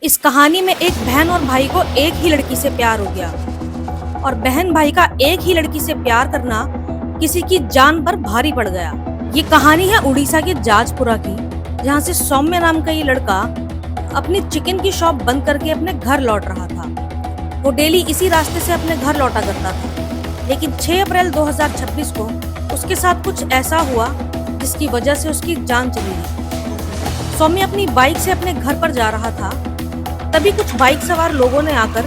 इस कहानी में एक बहन और भाई को एक ही लड़की से प्यार हो गया और बहन भाई का एक ही लड़की से प्यार करना किसी की जान पर भारी पड़ गया। ये कहानी है उड़ीसा के जाजपुरा की, जहाँ से सौम्य नाम का ये लड़का अपनी चिकन की शॉप बंद करके अपने घर लौट रहा था। वो डेली इसी रास्ते से अपने घर लौटा करता था, लेकिन 6 अप्रैल 2026 को उसके साथ कुछ ऐसा हुआ जिसकी वजह से उसकी जान चली गई। सौम्य अपनी बाइक से अपने घर पर जा रहा था, तभी कुछ बाइक सवार लोगों ने आकर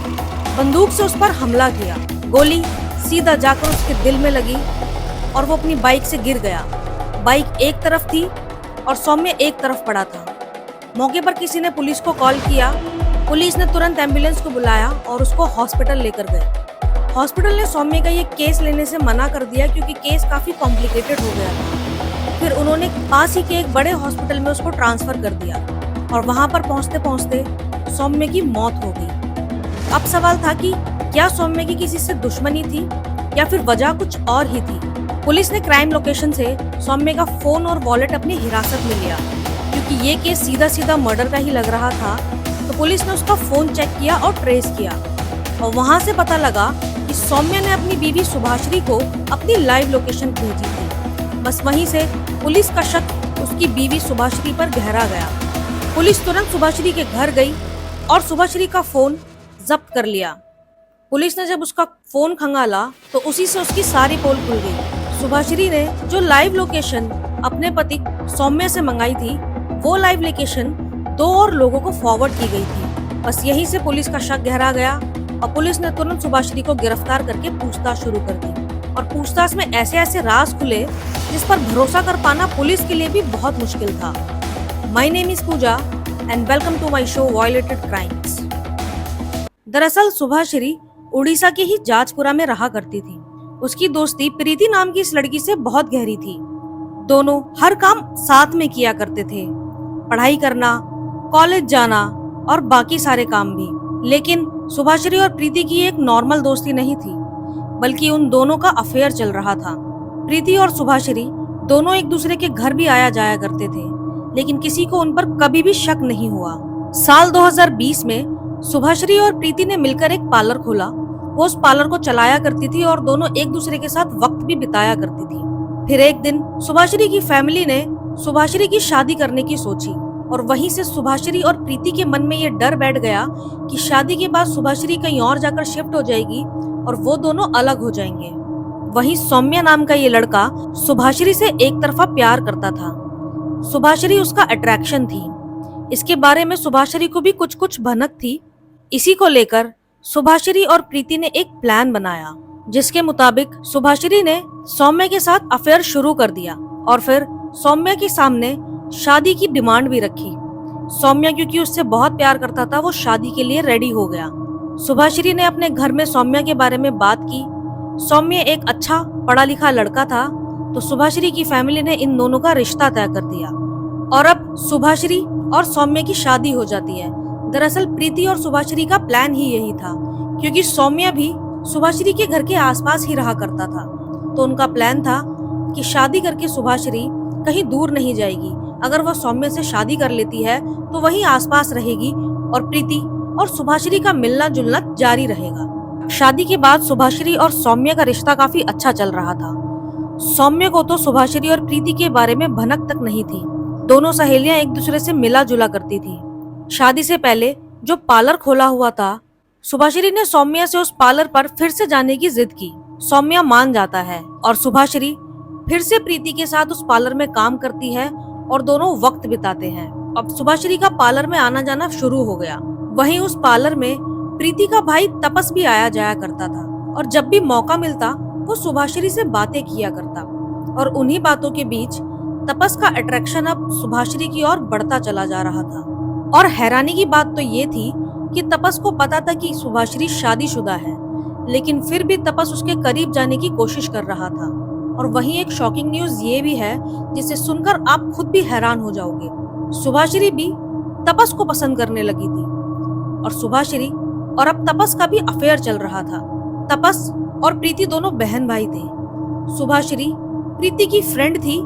बंदूक से उस पर हमला किया। गोली सीधा जाकर उसके दिल में लगी और वो अपनी बाइक से गिर गया। बाइक एक तरफ थी और सौम्य एक तरफ पड़ा था। मौके पर किसी ने पुलिस को कॉल किया। पुलिस ने तुरंत एम्बुलेंस को बुलाया और उसको हॉस्पिटल लेकर गए। हॉस्पिटल ने सौम्य का ये केस लेने से मना कर दिया क्योंकि केस काफी कॉम्प्लिकेटेड हो गया था। फिर उन्होंने पास ही के एक बड़े हॉस्पिटल में उसको ट्रांसफर कर दिया और वहां पर पहुंचते पहुंचते सौम्य की मौत हो गई। अब सवाल था कि क्या सौम्य की किसी से दुश्मनी थी या फिर वजह कुछ और ही थी। पुलिस ने क्राइम लोकेशन से सौम्य का फोन और वॉलेट अपनी हिरासत में लिया। क्योंकि ये केस सीधा सीधा मर्डर का ही लग रहा था, तो पुलिस ने उसका फोन चेक किया और ट्रेस किया और वहां से पता लगा कि सौम्य ने अपनी बीवी सुभाश्री को अपनी लाइव लोकेशन भेजी थी। बस वहीं से पुलिस का शक उसकी बीवी सुभाश्री पर गहरा गया। पुलिस तुरंत सुभाश्री के घर गई और सुभाश्री का फोन जब्त कर लिया। पुलिस ने जब उसका फोन खंगाला तो उसी से उसकी सारी पोल खुल गई। सुभाश्री ने जो लाइव लोकेशन अपने पति सौम्य से मंगाई थी, वो लाइव लोकेशन 2 और लोगों को फॉरवर्ड की गई थी। बस यहीं से पुलिस का शक गहरा गया और पुलिस ने तुरंत सुभाश्री को गिरफ्तार करके पूछताछ शुरू कर दी। और पूछताछ में ऐसे ऐसे राज खुले जिस पर भरोसा कर पाना पुलिस के लिए भी बहुत मुश्किल था। My name is Pooja and welcome to my show violated crimes. दरअसल सुभाश्री उड़ीसा के ही जाजपुरा में रहा करती थी। उसकी दोस्ती प्रीति नाम की इस लड़की से बहुत गहरी थी। दोनों हर काम साथ में किया करते थे, पढ़ाई करना, कॉलेज जाना और बाकी सारे काम भी। लेकिन सुभाश्री और प्रीति की एक नॉर्मल दोस्ती नहीं थी, बल्कि उन दोनों का अफेयर चल रहा था। प्रीति और सुभाश्री दोनों एक दूसरे के घर भी आया जाया करते थे, लेकिन किसी को उन पर कभी भी शक नहीं हुआ। साल 2020 में सुभाश्री और प्रीति ने मिलकर एक पार्लर खोला। वो उस पार्लर को चलाया करती थी और दोनों एक दूसरे के साथ वक्त भी बिताया करती थी। फिर एक दिन सुभाश्री की फैमिली ने सुभाश्री की शादी करने की सोची और वहीं से सुभाश्री और प्रीति के मन में ये डर बैठ गया कि शादी के बाद सुभाश्री कहीं और जाकर शिफ्ट हो जाएगी और वो दोनों अलग हो जाएंगे। वहीं सौम्य नाम का ये लड़का सुभाश्री से एक तरफा प्यार करता था। सुभाश्री उसका अट्रैक्शन थी। इसके बारे में सुभाश्री को भी कुछ कुछ भनक थी। इसी को लेकर सुभाश्री और प्रीति ने एक प्लान बनाया, जिसके मुताबिक सुभाश्री ने सौम्य के साथ अफेयर शुरू कर दिया और फिर सौम्य के सामने शादी की डिमांड भी रखी। सौम्य क्योंकि उससे बहुत प्यार करता था, वो शादी के लिए रेडी हो गया। सुभाश्री ने अपने घर में सौम्य के बारे में बात की। सौम्य एक अच्छा पढ़ा लिखा लड़का था, तो सुभाश्री की फैमिली ने इन दोनों का रिश्ता तय कर दिया और अब सुभाश्री और सौम्य की शादी हो जाती है। दरअसल प्रीति और सुभाश्री का प्लान ही यही था, क्योंकि सौम्य भी सुभाश्री के घर के आसपास ही रहा करता था। तो उनका प्लान था कि शादी करके सुभाश्री कहीं दूर नहीं जाएगी। अगर वह सौम्य से शादी कर लेती है तो वहीं आसपास रहेगी और प्रीति और सुभाश्री का मिलना जुलना जारी रहेगा। शादी के बाद सुभाश्री और सौम्य का रिश्ता काफी अच्छा चल रहा था। सौम्य को तो सुभाश्री और प्रीति के बारे में भनक तक नहीं थी। दोनों सहेलियां एक दूसरे से मिला जुला करती थी। शादी से पहले जो पार्लर खोला हुआ था, सुभाश्री ने सौम्य से उस पार्लर पर फिर से जाने की जिद की। सौम्य मान जाता है और सुभाश्री फिर से प्रीति के साथ उस पार्लर में काम करती है और दोनों वक्त बिताते हैं। अब सुभाश्री का पार्लर में आना जाना शुरू हो गया। वहीं उस पार्लर में प्रीति का भाई तपस भी आया जाया करता था और जब भी मौका मिलता वो सुभाश्री से बातें किया करता। और उन्हीं बातों के बीच तपस का अट्रैक्शन अब सुभाश्री की ओर बढ़ता चला जा रहा था। और हैरानी की बात तो ये थी कि तपस को पता था कि सुभाश्री शादीशुदा है, लेकिन फिर भी तपस उसके करीब जाने की कोशिश कर रहा था। और वहीं एक शॉकिंग न्यूज ये भी है, जिसे सुनकर आप खुद भी हैरान हो जाओगे। सुभाश्री भी तपस को पसंद करने लगी थी और सुभाश्री और अब तपस का भी अफेयर चल रहा था। तपस और प्रीति दोनों बहन भाई थे। सुभाश्री प्रीति की फ्रेंड थी,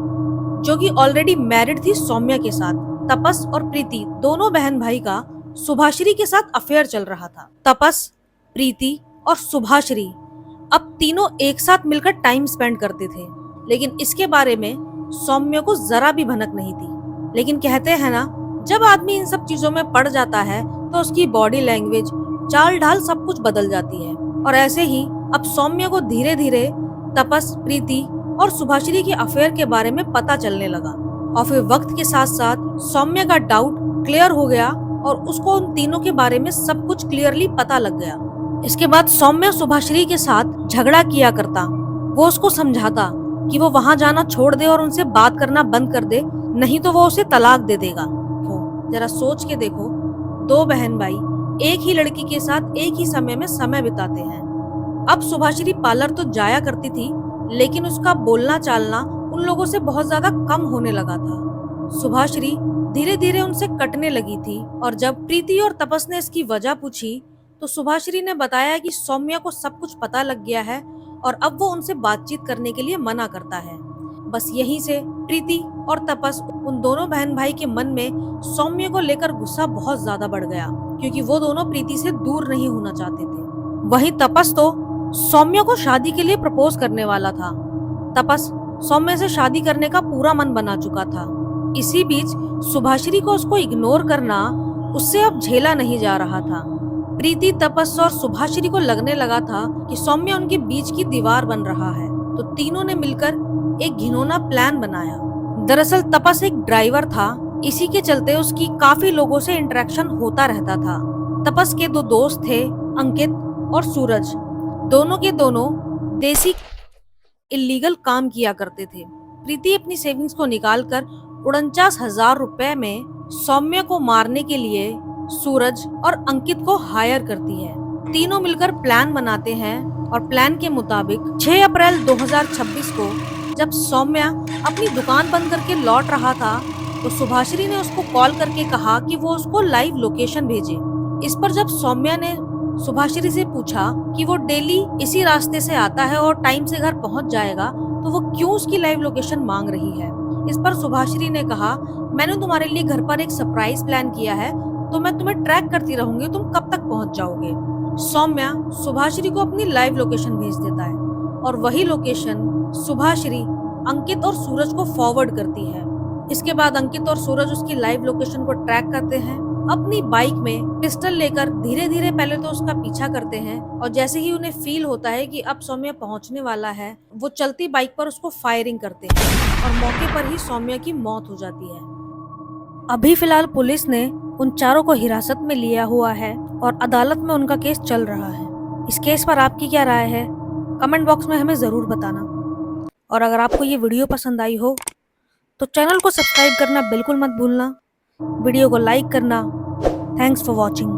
जो कि ऑलरेडी मैरिड थी सौम्य के साथ। तपस और प्रीति दोनों बहन भाई का सुभाश्री के साथ अफेयर चल रहा था। तपस, प्रीति और सुभाश्री अब तीनों एक साथ मिलकर टाइम स्पेंड करते थे, लेकिन इसके बारे में सौम्य को जरा भी भनक नहीं थी। लेकिन कहते हैं ना, जब आदमी इन सब चीजों में पड़ जाता है तो उसकी बॉडी लैंग्वेज, चाल ढाल सब कुछ बदल जाती है। और ऐसे ही अब सौम्य को धीरे धीरे तपस, प्रीति और सुभाश्री के अफेयर के बारे में पता चलने लगा। और फिर वक्त के साथ साथ सौम्य का डाउट क्लियर हो गया और उसको उन तीनों के बारे में सब कुछ क्लियरली पता लग गया। इसके बाद सौम्य सुभाश्री के साथ झगड़ा किया करता। वो उसको समझाता कि वो वहां जाना छोड़ दे और उनसे बात करना बंद कर दे, नहीं तो वो उसे तलाक दे देगा। जरा सोच के देखो, दो बहन भाई एक ही लड़की के साथ एक ही समय में समय बिताते हैं। अब सुभाश्री पार्लर तो जाया करती थी, लेकिन उसका बोलना चालना उन लोगों से बहुत ज्यादा कम होने लगा था। सुभाश्री धीरे धीरे उनसे कटने लगी थी। और जब प्रीति और तपस ने इसकी वजह पूछी तो सुभाश्री ने बताया कि सौम्या को सब कुछ पता लग गया है और अब वो उनसे बातचीत करने के लिए मना करता है। बस यहीं से प्रीति और तपस, उन दोनों बहन भाई के मन में सौम्य को लेकर गुस्सा बहुत ज्यादा बढ़ गया, क्योंकि वो दोनों प्रीति से दूर नहीं होना चाहते थे। वहीं तपस तो सौम्य को शादी के लिए प्रपोज करने वाला था। तपस सौम्य से शादी करने का पूरा मन बना चुका था। इसी बीच सुभाश्री को उसको इग्नोर करना उससे अब झेला नहीं जा रहा था। प्रीति, तपस और सुभाश्री को लगने लगा था कि सौम्य उनके बीच की दीवार बन रहा है, तो तीनों ने मिलकर एक घिनौना प्लान बनाया। दरअसल तपस एक ड्राइवर था, इसी के चलते उसकी काफी लोगों से इंटरेक्शन होता रहता था। तपस के दो दोस्त थे, अंकित और सूरज। दोनों के दोनों देसी इलीगल काम किया करते थे। प्रीति अपनी सेविंग्स को निकालकर 49,000 रुपए में सौम्य को मारने के लिए सूरज और अंकित को हायर करती है। तीनों मिलकर प्लान बनाते हैं और प्लान के मुताबिक 6 अप्रैल 2026 को जब सौम्या अपनी दुकान बंद करके लौट रहा था तो सुभाश्री ने उसको कॉल करके कहा कि वो उसको लाइव लोकेशन भेजे। इस पर जब सौम्या ने सुभाश्री से पूछा कि वो डेली इसी रास्ते से आता है और टाइम से घर पहुंच जाएगा, तो वो क्यों उसकी लाइव लोकेशन मांग रही है। इस पर सुभाश्री ने कहा, मैंने तुम्हारे लिए घर पर एक सरप्राइज प्लान किया है, तो मैं तुम्हें ट्रैक करती रहूंगी, तुम कब तक पहुंच जाओगे। सौम्या सुभाश्री को अपनी लाइव लोकेशन भेज देता है और वही लोकेशन सुभाश्री अंकित और सूरज को फॉरवर्ड करती है। इसके बाद अंकित और सूरज उसकी लाइव लोकेशन को ट्रैक करते हैं। अपनी बाइक में पिस्टल लेकर धीरे धीरे पहले तो उसका पीछा करते हैं और जैसे ही उन्हें फील होता है कि अब सौम्या पहुंचने वाला है, वो चलती बाइक पर उसको फायरिंग करते हैं और मौके पर ही सौम्या की मौत हो जाती है। अभी फिलहाल पुलिस ने उन चारों को हिरासत में लिया हुआ है और अदालत में उनका केस चल रहा है। इस केस पर आपकी क्या राय है, कमेंट बॉक्स में हमें जरूर बताना। और अगर आपको ये वीडियो पसंद आई हो तो चैनल को सब्सक्राइब करना बिल्कुल मत भूलना, वीडियो को लाइक करना। Thanks for watching.